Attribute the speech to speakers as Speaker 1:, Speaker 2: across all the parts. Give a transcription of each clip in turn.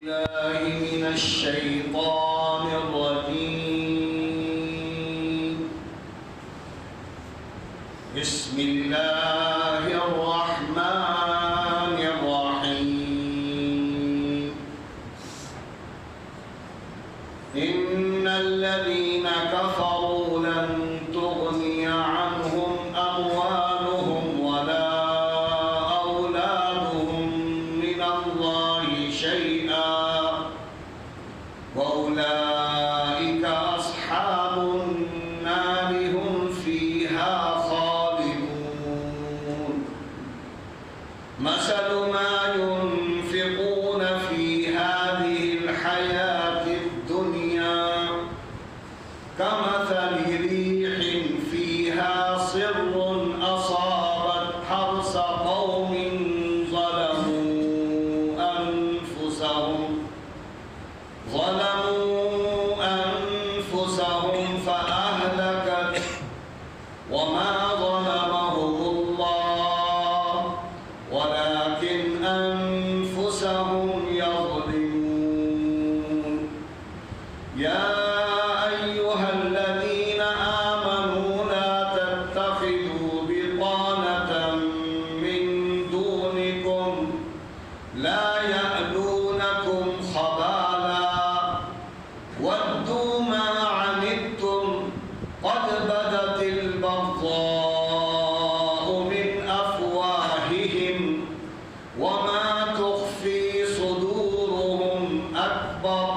Speaker 1: الله من الشيطان الرجيم. بسم الله الرحمن الرحيم. إن الذين كفروا لن تغني عنهم أموالهم ولا أولادهم من الله شيئا وأولئك أصحاب النار هم فيها خالدون. مثل ما ينفقون في هذه الحياة الدنيا كمثل ريح فيها صر أصابت حرث قوم ظلموا أنفسهم فأهلكت وما ظلمهم الله ولكن أنفسهم يظلمون. يا أيها الذين آمنوا لا تتخذوا بطانة من دونكم لا يألونكم خبالا ودوا ما عنتم قد بدت البغضاء من أفواههم وما تخفي صدورهم أكبر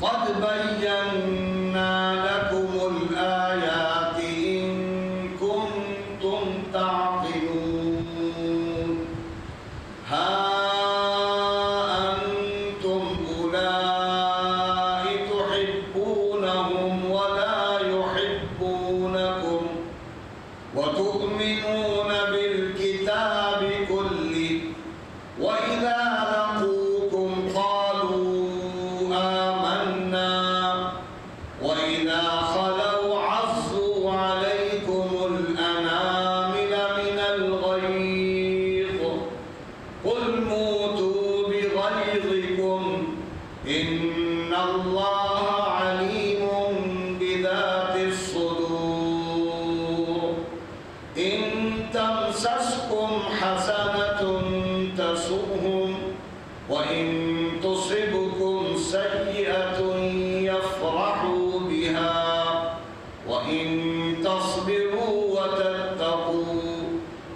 Speaker 1: قد بينا لكم الآيات إن كنتم تعقلون. ها أنتم أولئك تحبونهم ولا يحبونكم وتؤمنون بالكتاب كله وإذا لقوكم قالوا آمنا وإذا خلوا عضوا عليكم الأنامل من الغيظ قل موتوا بغيظكم إن الله عليم بذات الصدور. إن تمسسكم حسنة تسؤهم وإن تصبكم سيئة يفرحوا بها وإن تصبروا وتتقوا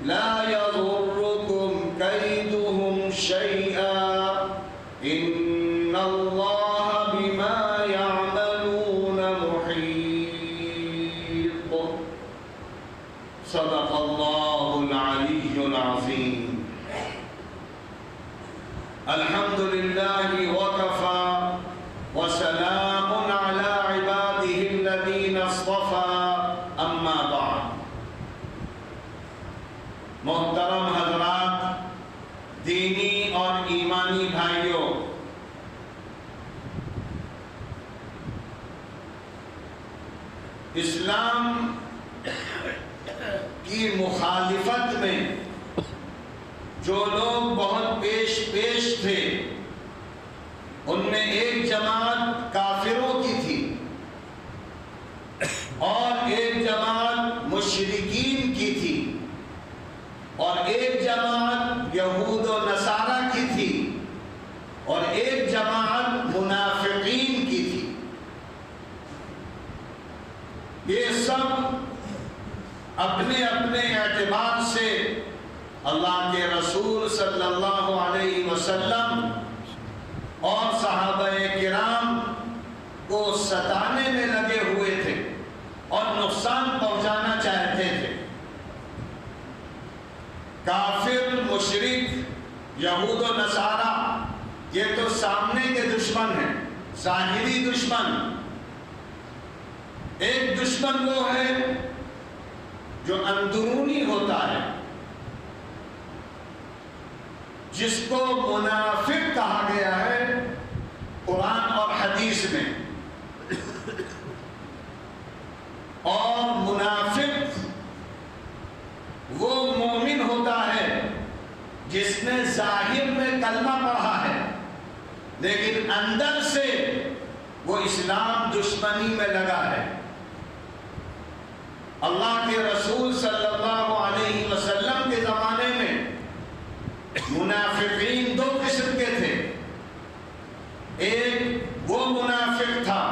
Speaker 1: لا يضركم كيدهم شيئا إن الله بما يعملون محيط. صدق الله العلي العظيم. الحمد لله وكفى وسلام على عباده الذين اصطفى أما بعد. محترم حضرات، دینی اور ایمانی بھائیوں، اسلام کی مخالفت میں جو لوگ بہت پیش تھے ان میں ایک جماعت کافروں کی تھی اور ایک جماعت مشرکین کی تھی اور ایک جماعت یہود و نصارہ کی تھی اور ایک جماعت منافقین کی تھی. یہ سب اپنے اپنے اعتبار سے اللہ کے رسول صلی اللہ علیہ وسلم اور صحابہ کرام کو ستانے میں لگے ہوئے تھے اور نقصان پہنچانا چاہتے تھے. کافر، مشرک، یہود و نصارہ یہ تو سامنے کے دشمن ہیں، ظاہری دشمن. ایک دشمن وہ ہے جو اندرونی ہوتا ہے، جس کو منافق کہا گیا ہے قرآن اور حدیث میں. اور منافق وہ مومن ہوتا ہے جس نے ظاہر میں کلمہ پڑھا ہے لیکن اندر سے وہ اسلام دشمنی میں لگا ہے۔ اللہ کے رسول صلی اللہ علیہ وسلم کے زمانے میں منافقین دو قسم کے تھے۔ ایک وہ منافق تھا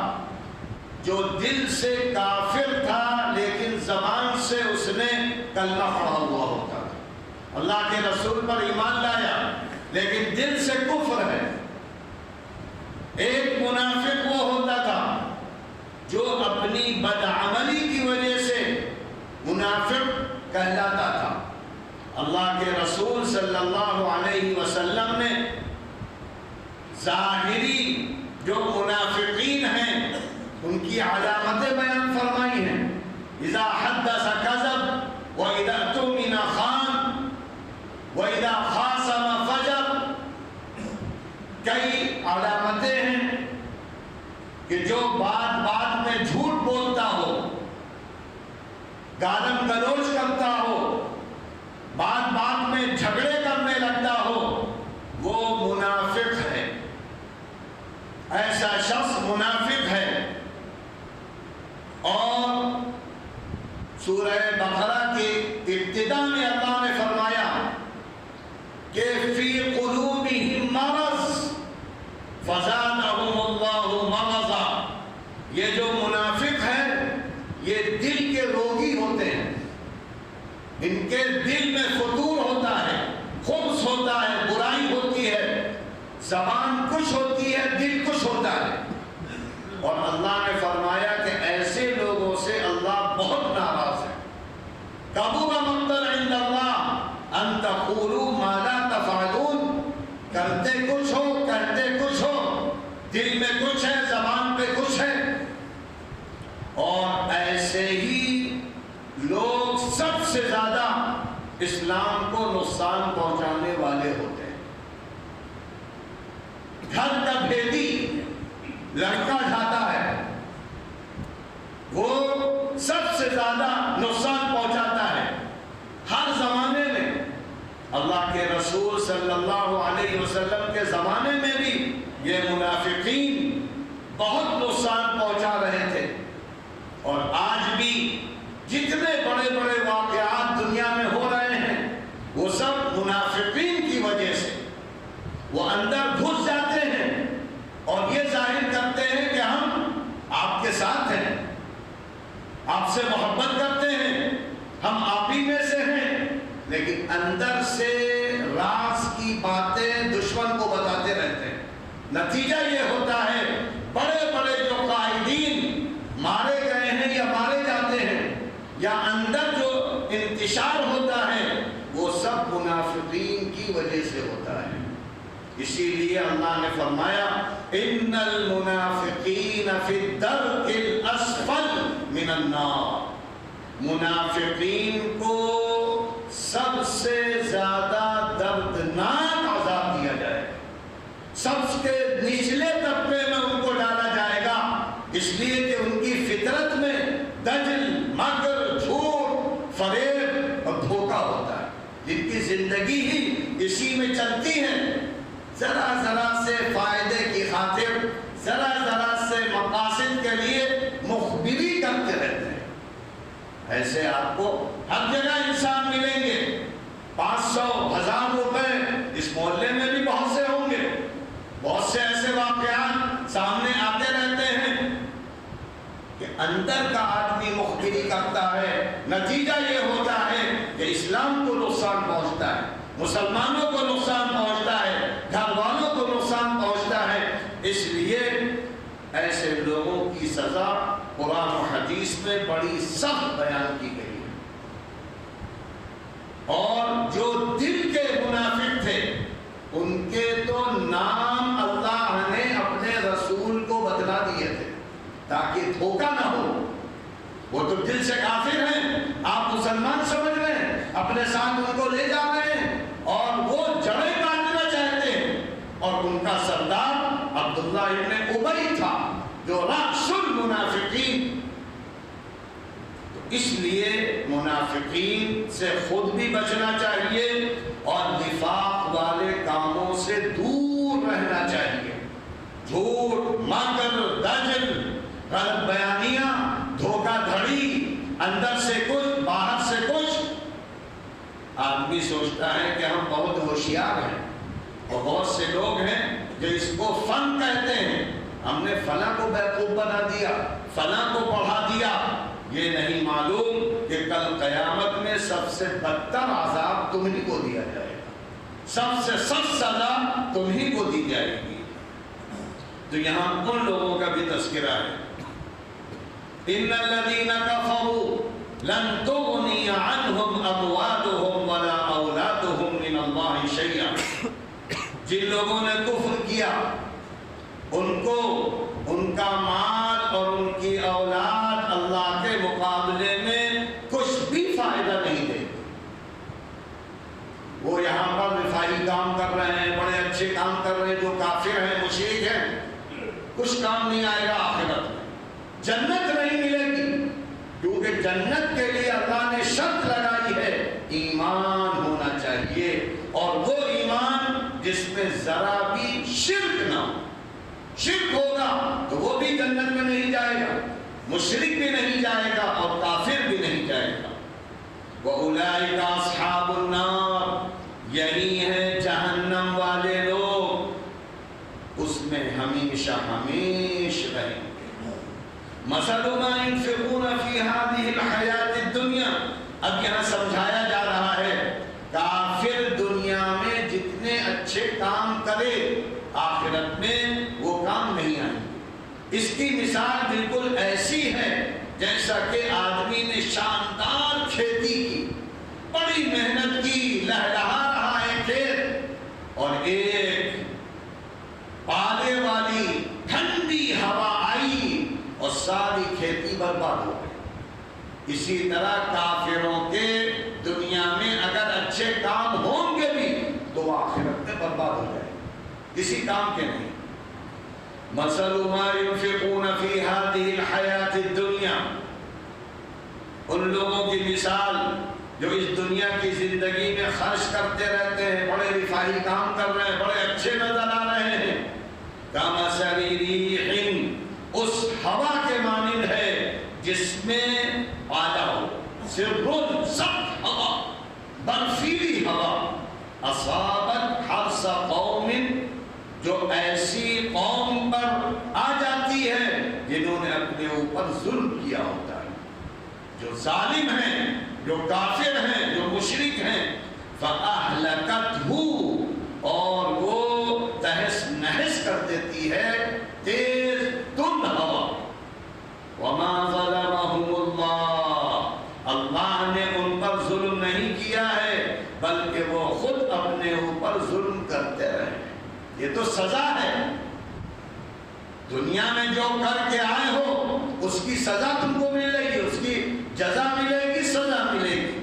Speaker 1: جو دل سے کافر تھا لیکن زبان سے اس نے کلمہ پڑھا ہوا ہوتا تھا، اللہ کے رسول پر ایمان لایا لیکن دل سے کفر ہے۔ ایک منافق وہ ہوتا تھا جو اپنی بدعملی کی وجہ سے منافق کہلاتا تھا۔ اللہ کے رسول صلی اللہ علیہ وسلم نے ظاہری جو منافقین ہیں ان کی علامتیں بیان فرمائی ہیں۔ اذا حدث کذب واذا اؤتمن خان واذا خاصم فجر، کئی علامتیں ہیں کہ جو بات بات میں جھوٹ بولتا ہو، گالم گلوچ کرتا ہو، بات بات میں جھگڑے کرنے لگتا ہو، وہ منافق ہے، ایسا شخص منافق ہے۔ اور سورہ بقرہ کی ابتدا میں اللہ نے فرمایا کہ فی قلوبہم مرض فزادہم اللہ مرضا، یہ جو منافق ہے یہ دل کے روگی ہوتے ہیں، ان کے دل میں فتور ہوتا ہے، خبث ہوتا ہے، برائی ہوتی ہے، زبان کچھ ہوتی ہے، دل کچھ ہوتا ہے۔ اور اللہ نے فرمایا کہ ایسے لوگوں سے اللہ بہت ناراض ہے۔ کبر مقتا عند اللہ ان تقولوا ما لا تفعلون، کرتے کچھ ہو، کہتے کچھ ہو، دل میں کچھ ہے، زبان پہ کچھ ہے۔ اور ایسے ہی لوگ سب سے زیادہ اسلام کو نقصان پہنچانے والے ہوتے ہیں۔ گھر کا بھیدی لڑکا جاتا ہے، وہ سب سے زیادہ نقصان پہنچاتا ہے۔ ہر زمانے میں اللہ کے رسول صلی اللہ علیہ وسلم کے زمانے میں بھی یہ منافقین بہت نقصان پہنچا رہے تھے، اور آج بھی جتنے بڑے بڑے واقعات دنیا میں ہو رہے ہیں وہ سب منافقین کی وجہ سے۔ وہ اندر گھس جاتے ہیں اور یہ ظاہر کرتے ہیں کہ ہم آپ کے ساتھ ہیں، آپ سے محبت کرتے ہیں، ہم آپ ہی میں سے ہیں، لیکن اندر سے راز کی باتیں دشمن کو بتاتے رہتے ہیں۔ نتیجہ یہ ہوتا ہے بڑے بڑے جو قائدین مارے گئے ہیں یا مارے جاتے ہیں، یا اندر جو انتشار ہوتا ہے وہ سب منافقین کی وجہ سے ہوتا ہے۔ اسی لیے اللہ نے فرمایا ان المنافقین فی الدرک الاسفل من النار، منافقین کو سب سے زیادہ دردناک عذاب دیا جائے گا، سب کے نچلے طبقے میں ان کو ڈالا جائے گا، اس لیے کہ ان کی فطرت میں دجل، مکر، جھوٹ، فریب اور دھوکہ ہوتا ہے، جن کی زندگی ہی اسی میں چلتی ہے۔ ذرا ذرا سے فائدے کی خاطر، ذرا ذرا سے مقاصد کے لیے مخبری کرتے رہتے ہیں۔ ایسے آپ کو ہر جگہ انسان ملیں گے، 500، 1000 روپے اس محلے میں بھی بہت سے ہوں گے، بہت سے ایسے واقعات سامنے آتے رہتے ہیں کہ اندر کا آدمی مخبری کرتا ہے، نتیجہ یہ ہوتا ہے کہ اسلام کو نقصان پہنچتا ہے، مسلمانوں کو نقصان پہنچتا ہے، گھر والوں کو نقصان پہنچتا ہے۔ اس لیے ایسے لوگوں کی سزا قرآن و حدیث میں بڑی سخت بیان کی گئی ہے۔ اور جو دل کے منافق تھے ان کے تو نام اللہ نے اپنے رسول کو بتلا دیے تھے تاکہ دھوکہ نہ ہو۔ وہ تو دل سے کافر ہیں، آپ مسلمان سمجھ رہے ہیں، اپنے ساتھ ان کو لے جا رہے ہیں اور وہ جڑیں کاٹنا چاہتے ہیں۔ اور ان کا سردار عبداللہ ابن ابی تھا جو رأس المنافقین۔ اس لیے منافقین سے خود بھی بچنا چاہیے اور نفاق والے کاموں سے دور رہنا چاہیے۔ جھوٹ، مکر، دجل، غلط بیانیاں، دھوکہ دھڑی، اندر سے کچھ باہر سے کچھ۔ آدمی سوچتا ہے کہ ہم بہت ہوشیار ہیں، اور بہت سے لوگ ہیں جو اس کو فن کہتے ہیں، ہم نے فلاں کو بیوقوف بنا دیا، فلاں کو پڑھا دیا۔ یہ نہیں معلوم کہ کل قیامت میں سب سے بدتر عذاب تمہیں کو دیا جائے گا، سب سے سخت سزا تمہیں کو دی جائے گی۔ تو یہاں ان لوگوں کا بھی تذکرہ ہے، ان الذین کفروا لن تغنی عنہم اموالہم ولا اولادہم من اللہ شیئا۔ جن لوگوں نے کفر کیا ان کو ان کا مال اور ان کی اولاد اللہ کے مقابلے میں کچھ بھی فائدہ نہیں دے گی۔ وہ یہاں پر رفاہی کام کر رہے ہیں، بڑے اچھے کام کر رہے ہیں، جو کافر ہیں، مشرک ہیں، کچھ کام نہیں آئے گا آخرت میں، جنت نہیں ملے گی، کیونکہ جنت کے لیے اللہ نے شرط لگائی ہے ایمان ہونا چاہیے، اور وہ ایمان جس میں ذرا بھی شرک نہ ہو۔ شرک ہوگا تو وہ بھی جنت میں نہیں جائے گا، مشرک بھی نہیں جائے گا اور کافر بھی نہیں جائے گا۔ وَأُولَئِكَ أَصْحَابُ النَّارِ، یہی ہے جہنم والے لوگ، اس میں ہمیشہ ہمیشہ رہیں گے۔ مَثَلُ مَا يُنْفِقُونَ فِي هَذِهِ الْحَيَاةِ الدُّنْيَا، اب یہاں سمجھایا جا رہا ہے کافر دنیا میں جتنے اچھے کام کرے آخرت میں وہ کام نہیں آئیں گے۔ اس کی مثال بالکل ایسی ہے جیسا کہ آدمی نے شاندار کھیتی کی، بڑی محنت کی، لہلہا رہا ہے کھیت، اور ایک پالے والی ٹھنڈی ہوا آئی اور ساری کھیتی برباد ہو گئی۔ اسی طرح کافروں کے دنیا میں اگر اچھے کام ہوں گے بھی تو آخرت میں برباد ہو جائے، کسی کام کے نہیں۔ مثل ما ينفقون في هذه الحياة الدنيا، ان لوگوں کی مثال جو اس دنیا کی زندگی میں خرچ کرتے رہتے ہیں، بڑے رفاہی کام کر رہے ہیں، بڑے اچھے نظر آ رہے ہیں، كمثل ريح، اس ہوا کے مانند ہے جس میں آیا ہو سرٌ، سخت ہوا، برفیلی ہوا، اصابت حرث قوم، جو ایسی قوم پر آ جاتی ہے جنہوں نے اپنے اوپر ظلم کیا ہوتا ہے، جو ظالم ہیں، جو کافر ہیں، جو مشرک ہیں، فَأَهْلَكَتْهُ، اور وہ تہس نہس کر دیتی ہے تیز تند ہوا۔ وَمَا ظَلَمَهُمُ اللَّهُ، اللہ نے ان پر ظلم نہیں کیا ہے بلکہ وہ خود اپنے اوپر ظلم کرتے رہے۔ یہ تو سزا ہے، دنیا میں جو کر کے آئے ہو اس کی سزا تم کو ملے گی، اس کی جزا ملے گی، سزا ملے گی۔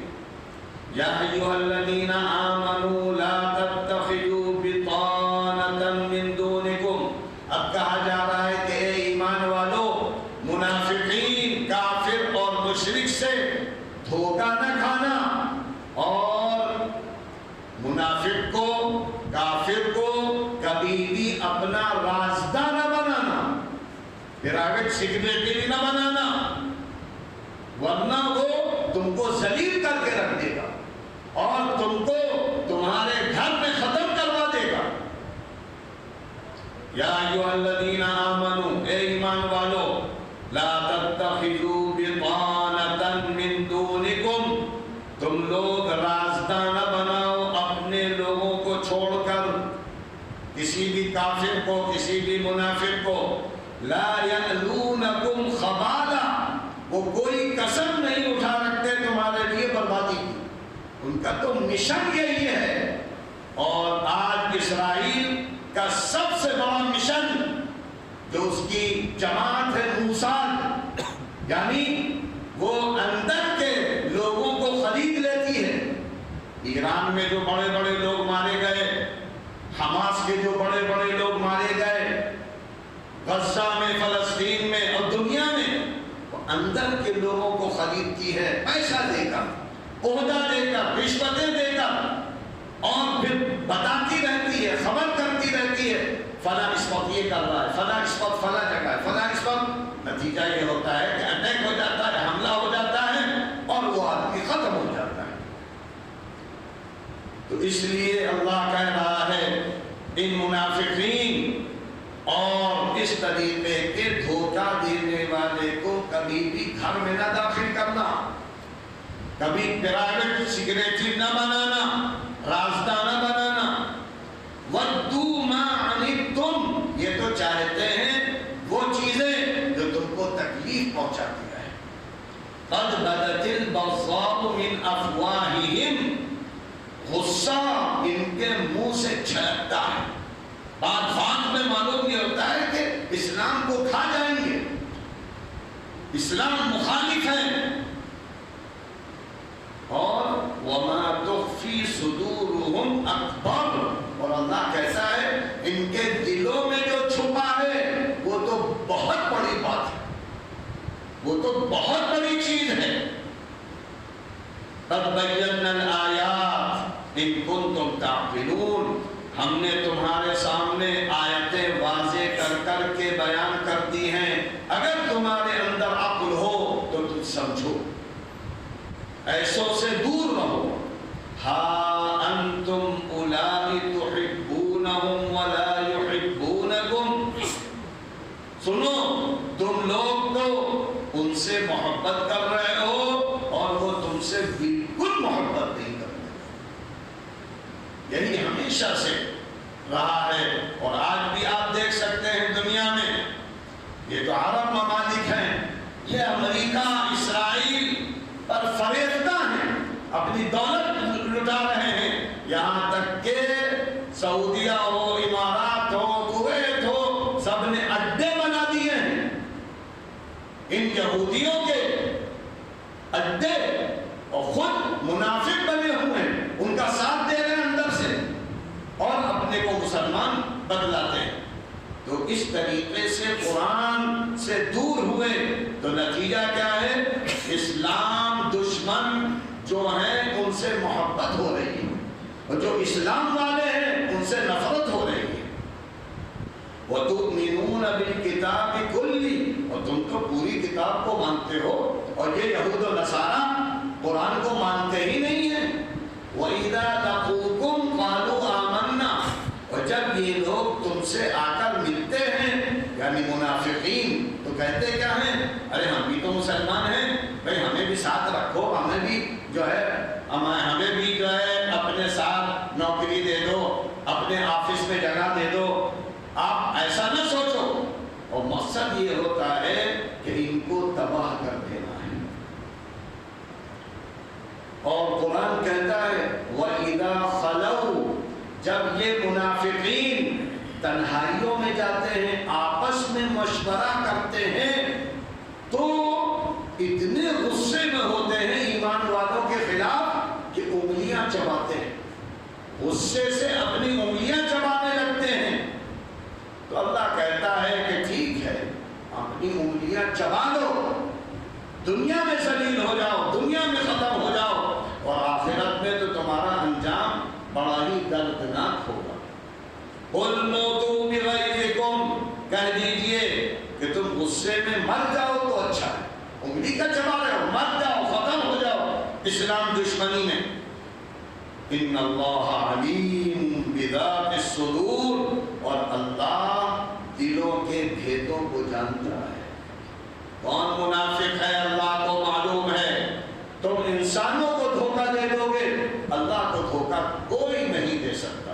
Speaker 1: یا ایھا الذین آمنوا لا تتخذوا بطانۃ من دونکم، اب کہا جا رہا ہے کہ اے ایمان والو، منافقین، کافر اور مشرک سے دھوکہ نہ کھانا، اور منافق کو، کافر کو کبھی بھی اپنا رازدار نہ بنانا، پرائیویٹ سیکریٹری نہ بنانا، ورنہ وہ تم کو ذلیل کر کے رکھ دے گا اور تم کو تمہارے گھر میں ختم کروا دے گا۔ یا ایھا الذین آمنوا، اے ایمان والو، لا تتخذوا بطانۃ من دونکم، تم لوگ رازدار نہ بناؤ اپنے لوگوں کو چھوڑ کر، کسی بھی کافر کو، کسی بھی منافق کو، لا یألونکم خبالا، وہ کوئی قسم نہیں اٹھا رکھتے تمہارے لیے بربادی کی، ان کا تو مشن یہی ہے۔ اور آج اسرائیل کا سب سے بڑا مشن جو اس کی جماعت ہے موساد، یعنی وہ اندر کے لوگوں کو خرید لیتی ہے۔ ایران میں جو بڑے بڑے لوگ مارے گئے، حماس کے جو بڑے بڑے لوگ مارے گئے، غزہ میں، فلسطین میں اور دنیا میں، وہ اندر کے لوگوں کو خریدتی ہے، پیسہ دے کر، عہدہ دے کر، رشوتیں دے کر، اور پھر بتاتی رہتی ہے، خبر کرتی رہتی ہے فلاں اس وقت یہ کر رہا ہے، فلاں اس وقت فلاں جگہ ہے، فلاں اس وقت، نتیجہ یہ ہوتا ہے کہ اٹیک ہو جاتا ہے، حملہ ہو جاتا ہے اور وہ آدمی ختم ہو جاتا ہے۔ تو اس لیے اللہ کہہ رہا ہے ان منافقین اور اس طریقے کے دھوکہ دینے والے کو کبھی بھی گھر میں نہ داخل کرنا، کبھی پرائیویٹ سیکریٹری نہ بنانا، رازدار نہ بنانا۔ وَدُّوا مَا عَنِتُّمْ، یہ تو چاہتے ہیں وہ چیزیں جو تم کو تکلیف پہنچاتی ہے۔ قَدْ بَدَتِ الْبَغْضَاءُ مِنْ أَفْوَاهِهِمْ، غصہ ان کے منہ سے چھلکتا ہے، بات میں معلوم یہ ہوتا ہے کہ اسلام کو کھا جائیں گے، اسلام مخالف ہے۔ اور وَمَا تُخْفِي صُدُورُهُمْ أَكْبَرُ، اور اللہ کہتا ہے ان کے دلوں میں جو چھپا ہے وہ تو بہت بڑی بات ہے، وہ تو بہت بڑی چیز ہے۔ قَدْ بَيَّنَّا الْآيَاتِ إِن كُنتُمْ تَعْقِلُونَ، ہم نے تمہارے سامنے آیتیں واضح کر کر کے بیان کر دی ہیں، اگر تمہارے اندر عقل ہو تو تم سمجھو، ایسوں سے دور رہو۔ ہا انتم اولائی تحبونہم ولا یحبونکم، سنو تم لوگ تو ان سے محبت کر رہے ہو اور وہ تم سے بالکل محبت نہیں کرتے۔ یہی ہمیشہ سے رہا ہے، اور آج بھی آپ دیکھ سکتے ہیں دنیا میں، یہ تو عرب ممالک ہیں، یہ امریکہ اسرائیل پر فریفتہ ہیں، اپنی دولت لٹا رہے ہیں، یہاں تک کہ سعودیہ ہو، امارات ہو، کویت ہو، سب نے اڈے بنا دیے ہیں ان یہودیوں کے اڈے، اور خود منافق بنے ہوئے ہیں، ان کا ساتھ دے رہے ہیں اندر سے، اور اپنے کو مسلمان بدلاتے ہیں۔ تو اس طریقے سے قرآن سے دور ہوئے تو نتیجہ کیا ہے؟ اسلام دشمن جو ہیں ان سے محبت ہو رہی ہے، اور جو اسلام والے ہیں ان سے نفرت ہو رہی ہے۔ وَتُؤْمِنُونَ بِالْكِتَابِ كُلِّهِ، اور تم تو پوری کتاب کو مانتے ہو، اور یہ یہود و نصارہ قرآن کو مانتے ہی نہیں ہیں۔ وَإِذَا لَقُوكُمْ قَالُوا آمَنَّا، اور جب یہ لوگ تم سے آ کر ملتے ہیں یعنی منافقین، تو کہتے کیا ہیں؟ ارے ہم بھی تو مسلمان ہیں بھائی، ہمیں بھی ساتھ رکھو، ہمیں بھی جو ہے ہمیں بھی جو ہے اپنے ساتھ نوکری دے دو، اپنے آفس میں جگہ دے دو۔ آپ ایسا نہ سوچو، اور مقصد یہ ہوتا ہے کہ ان کو تباہ کر دینا ہے۔ اور قرآن کہتا ہے وَإِذَا خَلَوْا، جب یہ منافقین تنہائیوں میں جاتے ہیں، آپس میں مشورہ کرتے ہیں، تو اتنے غصے میں ہوتے ہیں ایمان والوں کے خلاف کہ انگلیاں چباتے ہیں، غصے سے اپنی انگلیاں چبانے لگتے ہیں۔ تو اللہ کہتا ہے کہ ٹھیک ہے، اپنی انگلیاں چبا لو، دنیا میں ذلیل ہو جاؤ، دنیا میں ختم ہو جاؤ، اور آخرت میں تو تمہارا انجام بڑا ہی دردناک ہوگا۔ قُلْ مُوتُوا بِغَيْظِكُمْ، کہہ دیجئے کہ تم غصے میں مر جاؤ تو اچھا ہے، انگلی کا چبا رہے ہو، مر جاؤ، ختم ہو جاؤ اسلام دشمنی میں۔ ان اللہ علیم بذات الصدور، اور اللہ دلوں کے بھیدوں کو جانتا ہے۔ کون منافق ہے اللہ کو معلوم ہے۔ تم انسانوں کو دھوکہ دے دو گے، اللہ کو دھوکہ کوئی نہیں دے سکتا۔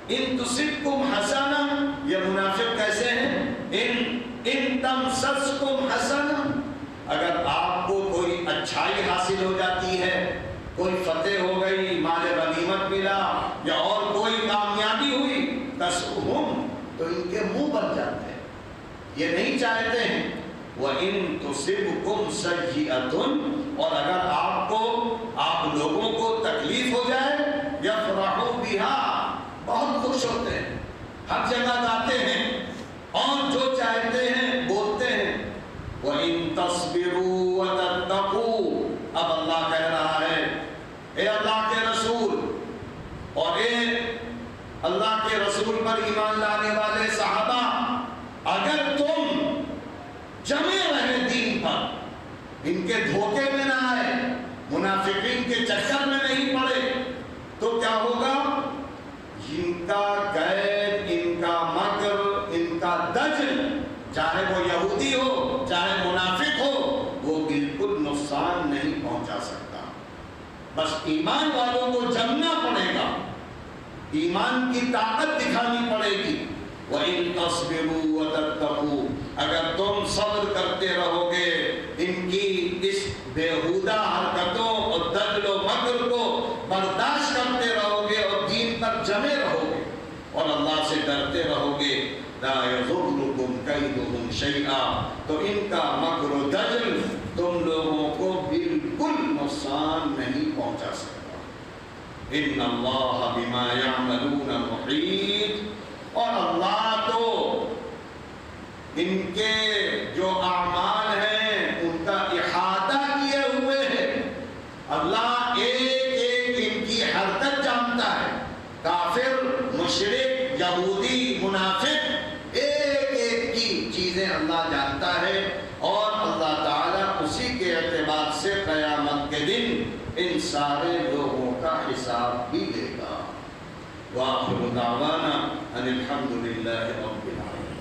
Speaker 1: ان تصبکم حسنہ، یہ منافق کیسے ہیں؟ ان تمسسکم حسنہ، اگر آپ کو کوئی اچھائی حاصل ہو جاتی ہے، کوئی فتح ہو گئی، مال غنیمت ملا، یا اور کوئی کامیابی ہوئی، تسؤہم، تو ان کے منہ بن جاتے ہیں، یہ نہیں چاہتے ہیں۔ وَإِن تُصِبْكُمْ سَيِّئَةٌ، اور اگر آپ لوگوں کو تکلیف ہو جائے، يَفْرَحُوا بِهَا، بہت خوش ہوتے ہیں، ہر جگہ گاتے ہیں، اور جو چاہتے ہیں بولتے ہیں۔ وَإِن تَصْبِرُوا وَتَتَّقُوا، اب اللہ کہہ رہا ہے اے اللہ کے رسول، اور اے اللہ کے رسول پر ایمان لانے چاہے وہ یہودی ہو چاہے منافق ہو، وہ بالکل نقصان نہیں پہنچا سکتا۔ بس ایمان والوں کو جمنا پڑے گا، ایمان کی طاقت دکھانی پڑے گی۔ وَإِن تَصْبِرُوا وَتَتَّقُوا، اگر تم صبر کرتے رہو گے ان کی اس بیہودہ حرکتوں اور دجل و مکر کو برداشت کرتے رہو گے اور دین پر جمے رہو گے اور اللہ سے ڈرتے رہو گے، لا يضركم كيدهم شيئا، تو ان کا مکر و دجل تم لوگوں کو بالکل نقصان نہیں پہنچا سکتا۔ ان اللہ بما يعملون محیط، اور اللہ تو ان کے جو اعمال ہیں ان کا احاطہ کیے ہوئے ہے۔ اللہ ایک ایک ان کی حرکت جانتا ہے، کافر، مشرک، یہودی، منافق، ایک ایک کی چیزیں اللہ جانتا ہے، اور اللہ تعالیٰ اسی کے اعتبار سے قیامت کے دن ان سارے لوگوں کا حساب بھی دے گا۔ وآخر دعوانا ان الحمد للہ رب العالمین۔